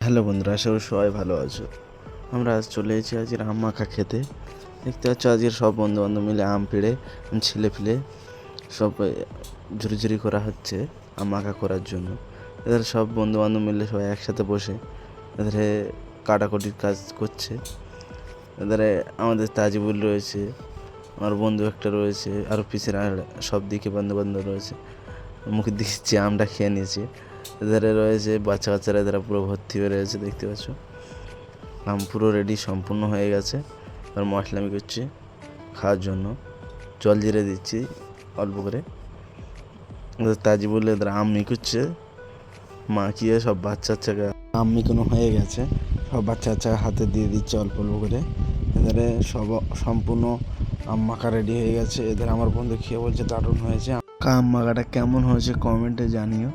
Hello বন্ধুরা, আশা করি সবাই ভালো আছো। আমরা আজ চলে এসেছি আজকের আম মাখা খেতে। দেখতে পাচ্ছ আজকের সব বন্ধুবান্ধব মিলে আম পেড়ে ছিলে ফেলে সব ঝুড়ি করা হচ্ছে আম মাখা করার জন্য। এদের সব বন্ধুবান্ধব মিলে সবাই একসাথে বসে এদের কাটাকুটির কাজ করছে। এধারে আমাদের তাজিবুল রয়েছে, আমার বন্ধু একটা রয়েছে, আরও পিছের আর সব দিকে বন্ধুবান্ধব রয়েছে। মুখের দিকে যে আমটা খেয়ে নিয়েছে। এধারে রয়েছে বাচ্চা কাচ্চারা, এধারে পুরো ভর্তি হয়ে রয়েছে। দেখতে পাচ্ছ আম পুরো রেডি, সম্পূর্ণ হয়ে গেছে। আর মশলা আমি করছি খাওয়ার জন্য, জল জিরে দিচ্ছি অল্প করে। তাজিবুল এদের আম মিকুচ্ছে, মাখিয়ে সব বাচ্চা কাচ্চাকে আম মিকানো হয়ে গেছে। সব বাচ্চা কাচ্চাকে হাতে দিয়ে দিচ্ছে অল্প অল্প করে। এধারে সব সম্পূর্ণ আম মাখা রেডি হয়ে গেছে। এদের আমার বন্ধু খেয়ে বলছে দারুণ হয়েছে। আম মাখাটা কেমন হয়েছে কমেন্টে জানিও।